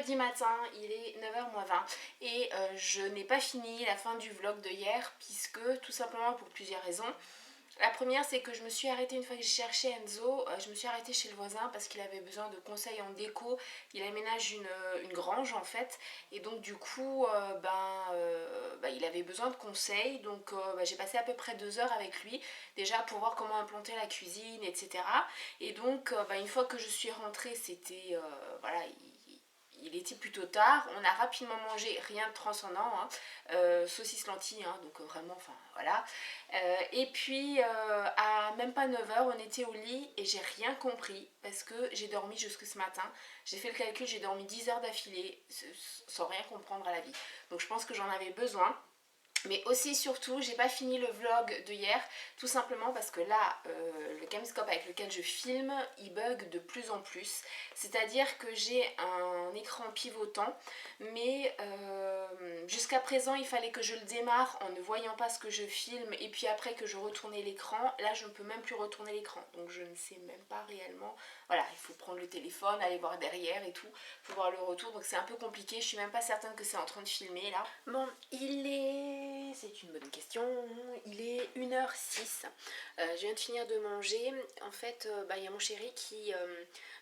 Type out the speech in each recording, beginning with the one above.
vendredi matin, il est 9h moins 20 et je n'ai pas fini la fin du vlog de hier puisque tout simplement pour plusieurs raisons. La première, c'est que je me suis arrêtée une fois que j'ai cherché Enzo, je me suis arrêtée chez le voisin parce qu'il avait besoin de conseils en déco. Il aménage une grange en fait et donc du coup il avait besoin de conseils, donc j'ai passé à peu près 2 heures avec lui déjà pour voir comment implanter la cuisine, etc. Et donc une fois que je suis rentrée, c'était voilà, il était plutôt tard, on a rapidement mangé, rien de transcendant, hein, saucisse lentilles, hein, donc vraiment, enfin voilà. Et puis à même pas 9h, on était au lit et j'ai rien compris parce que j'ai dormi jusque ce matin. J'ai fait le calcul, j'ai dormi 10 heures d'affilée sans rien comprendre à la vie. Donc je pense que j'en avais besoin. Mais aussi surtout, j'ai pas fini le vlog de hier, tout simplement parce que là, le caméscope avec lequel je filme, il bug de plus en plus. C'est-à-dire que j'ai un écran pivotant, mais jusqu'à présent, il fallait que je le démarre en ne voyant pas ce que je filme, et puis après que je retournais l'écran. Là, je ne peux même plus retourner l'écran, donc je ne sais même pas réellement. Voilà, il faut prendre le téléphone, aller voir derrière et tout, pour voir le retour, donc c'est un peu compliqué. Je suis même pas certaine que c'est en train de filmer là. Bon, c'est une bonne question. Il est 1h06. Je viens de finir de manger. En fait, il y a mon chéri qui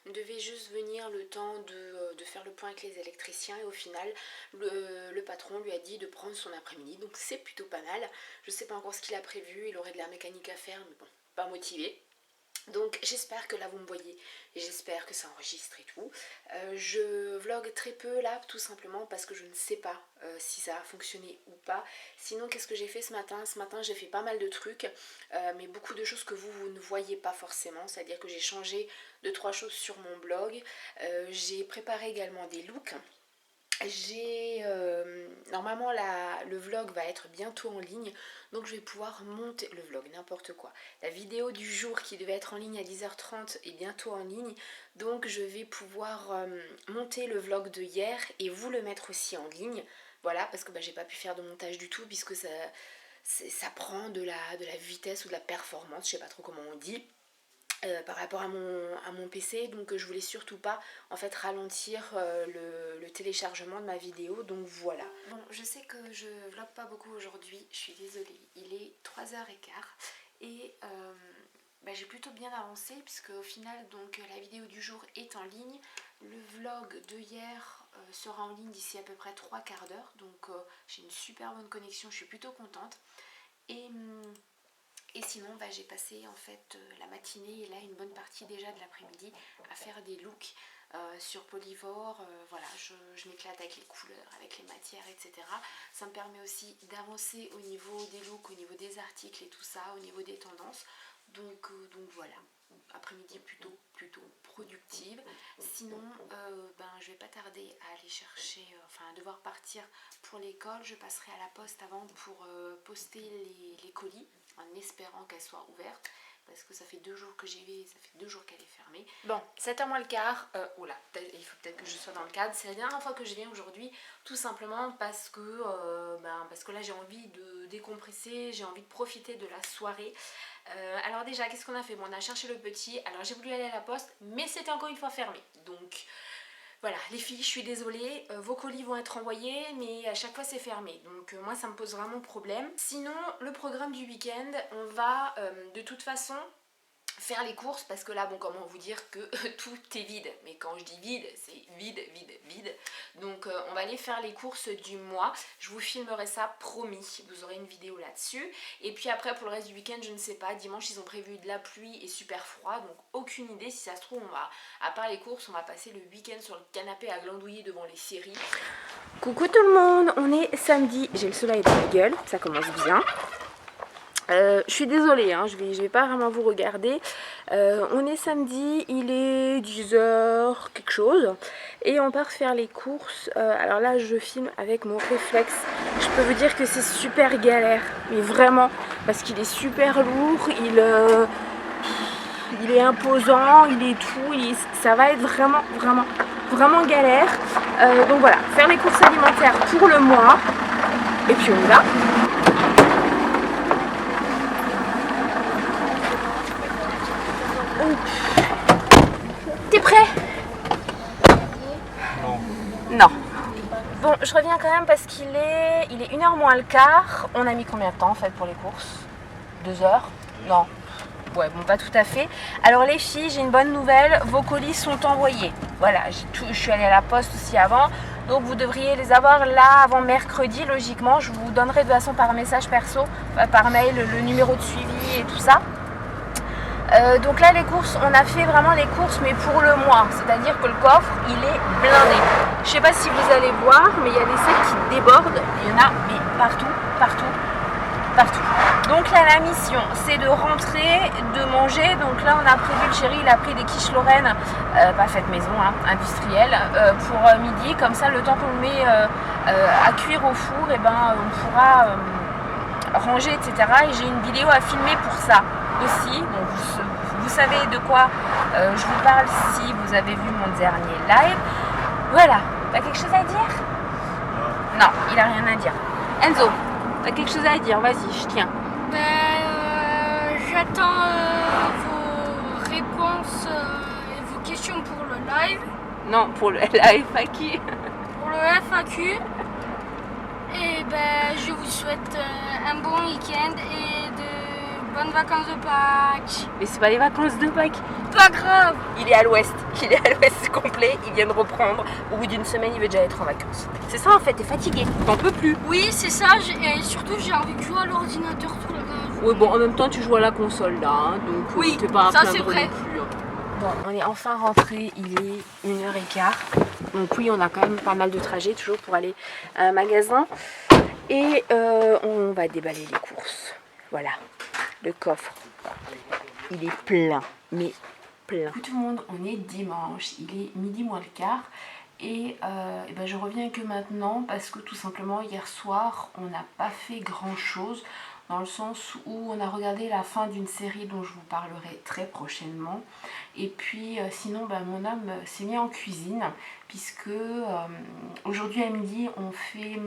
devait juste venir le temps de faire le point avec les électriciens. Et au final, le patron lui a dit de prendre son après-midi. Donc c'est plutôt pas mal. Je sais pas encore ce qu'il a prévu. Il aurait de la mécanique à faire, mais bon, pas motivé. Donc j'espère que là vous me voyez et j'espère que ça enregistre et tout. Je vlog très peu là tout simplement parce que je ne sais pas si ça a fonctionné ou pas. Sinon qu'est-ce que j'ai fait ce matin? Ce matin j'ai fait pas mal de trucs mais beaucoup de choses que vous ne voyez pas forcément. C'est-à-dire que j'ai changé 2-3 choses sur mon blog. J'ai préparé également des looks. Normalement le vlog va être bientôt en ligne, donc je vais pouvoir monter le vlog, n'importe quoi. La vidéo du jour qui devait être en ligne à 10h30 est bientôt en ligne, donc je vais pouvoir monter le vlog de hier et vous le mettre aussi en ligne. Voilà, parce que j'ai pas pu faire de montage du tout puisque ça prend de la vitesse ou de la performance, je sais pas trop comment on dit. Par rapport à mon PC, donc je voulais surtout pas en fait ralentir le téléchargement de ma vidéo, donc voilà. Bon, je sais que je vlog pas beaucoup aujourd'hui, je suis désolée, il est 3h15 et j'ai plutôt bien avancé puisque au final donc la vidéo du jour est en ligne, le vlog de hier sera en ligne d'ici à peu près 3/4 d'heure, donc j'ai une super bonne connexion, je suis plutôt contente. Et sinon j'ai passé en fait la matinée et là une bonne partie déjà de l'après-midi à faire des looks sur Polyvore. Voilà, je m'éclate avec les couleurs, avec les matières, etc. Ça me permet aussi d'avancer au niveau des looks, au niveau des articles et tout ça, au niveau des tendances. Donc voilà, après-midi plutôt productive. Sinon je vais pas tarder à aller chercher, à devoir partir pour l'école. Je passerai à la poste avant pour poster les colis en espérant qu'elle soit ouverte parce que ça fait 2 jours que j'y vais, ça fait 2 jours qu'elle est fermée. Bon, 7h moins le quart, il faut peut-être que je sois dans le cadre. C'est la dernière fois que je viens aujourd'hui, tout simplement parce que là j'ai envie de décompresser, j'ai envie de profiter de la soirée. Alors déjà, qu'est-ce qu'on a fait? Bon, on a cherché le petit, alors j'ai voulu aller à la poste, mais c'était encore une fois fermé, donc... Voilà, les filles, je suis désolée, vos colis vont être envoyés, mais à chaque fois c'est fermé. Donc moi, ça me pose vraiment problème. Sinon, le programme du week-end, on va de toute façon faire les courses parce que là, comment vous dire que tout est vide. Mais quand je dis vide, c'est vide. Donc on va aller faire les courses du mois. Je vous filmerai ça, promis. Vous aurez une vidéo là-dessus. Et puis après, pour le reste du week-end, je ne sais pas. Dimanche, ils ont prévu de la pluie et super froid. Donc aucune idée. Si ça se trouve, à part les courses, on va passer le week-end sur le canapé à glandouiller devant les séries. Coucou tout le monde, on est samedi. J'ai le soleil dans la gueule, ça commence bien. Je suis désolée, je vais pas vraiment vous regarder. On est samedi, il est 10h quelque chose et on part faire les courses. Alors là je filme avec mon réflexe. Je peux vous dire que c'est super galère, mais vraiment, parce qu'il est super lourd, il est imposant, il est tout, ça va être vraiment galère. Donc voilà, faire les courses alimentaires pour le mois et puis on y va. T'es prêt? je reviens quand même parce qu'il est 1h moins le quart. On a mis combien de temps en fait pour les courses? 2 heures? Non. Ouais, bon, pas tout à fait. Alors les filles, j'ai une bonne nouvelle, vos colis sont envoyés. Voilà, je suis allée à la poste aussi avant, donc vous devriez les avoir là avant mercredi, logiquement. Je vous donnerai de toute façon par message perso, par mail, le numéro de suivi et tout ça. Donc là les courses, on a fait vraiment les courses mais pour le mois, c'est-à-dire que le coffre il est blindé. Je sais pas si vous allez voir, mais il y a des sacs qui débordent, il y en a mais partout. Donc là la mission c'est de rentrer, de manger. Donc là on a prévu, le chéri il a pris des quiches Lorraine, pas faites maison, hein, industrielles, pour midi. Comme ça le temps qu'on le met à cuire au four, et ben on pourra ranger, etc. Et j'ai une vidéo à filmer pour ça aussi. Donc vous savez de quoi je vous parle si vous avez vu mon dernier live. Voilà, t'as quelque chose à dire? Non, il a rien à dire. Enzo, t'as quelque chose à dire? Vas-y, je tiens. J'attends vos réponses et vos questions pour le live. Non, pour la FAQ. Pour le FAQ. Et je vous souhaite un bon week-end et de bonnes vacances de Pâques. Mais c'est pas les vacances de Pâques. Pas grave. Il est à l'ouest complet, il vient de reprendre. Au bout d'une semaine, il veut déjà être en vacances. C'est ça en fait, t'es fatigué, t'en peux plus. Oui, c'est ça, et surtout j'ai envie de jouer à l'ordinateur tout le temps. Oui, bon, en même temps, tu joues à la console là, hein, donc oui, t'es pas à ça plaindre c'est vrai. non plus, hein. Bon, on est enfin rentré, il est 1h15. Donc oui, on a quand même pas mal de trajets toujours pour aller à un magasin. Et on va déballer les courses. Voilà, le coffre, il est plein, mais plein. Tout le monde, on est dimanche, il est midi moins le quart. Et je reviens que maintenant parce que tout simplement hier soir on n'a pas fait grand chose, dans le sens où on a regardé la fin d'une série dont je vous parlerai très prochainement. Et puis sinon mon homme s'est mis en cuisine puisque aujourd'hui à midi on fait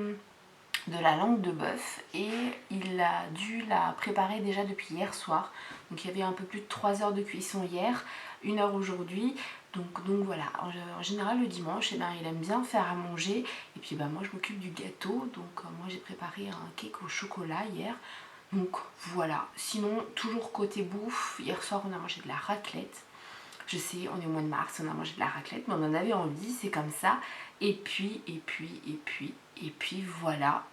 de la langue de bœuf et il a dû la préparer déjà depuis hier soir. Donc il y avait un peu plus de 3 heures de cuisson hier, 1 heure aujourd'hui. Donc voilà, en général le dimanche, il aime bien faire à manger. Et puis moi je m'occupe du gâteau, donc moi j'ai préparé un cake au chocolat hier. Donc voilà, sinon toujours côté bouffe, hier soir on a mangé de la raclette. Je sais, on est au mois de mars, on a mangé de la raclette, mais on en avait envie, c'est comme ça. Et puis voilà.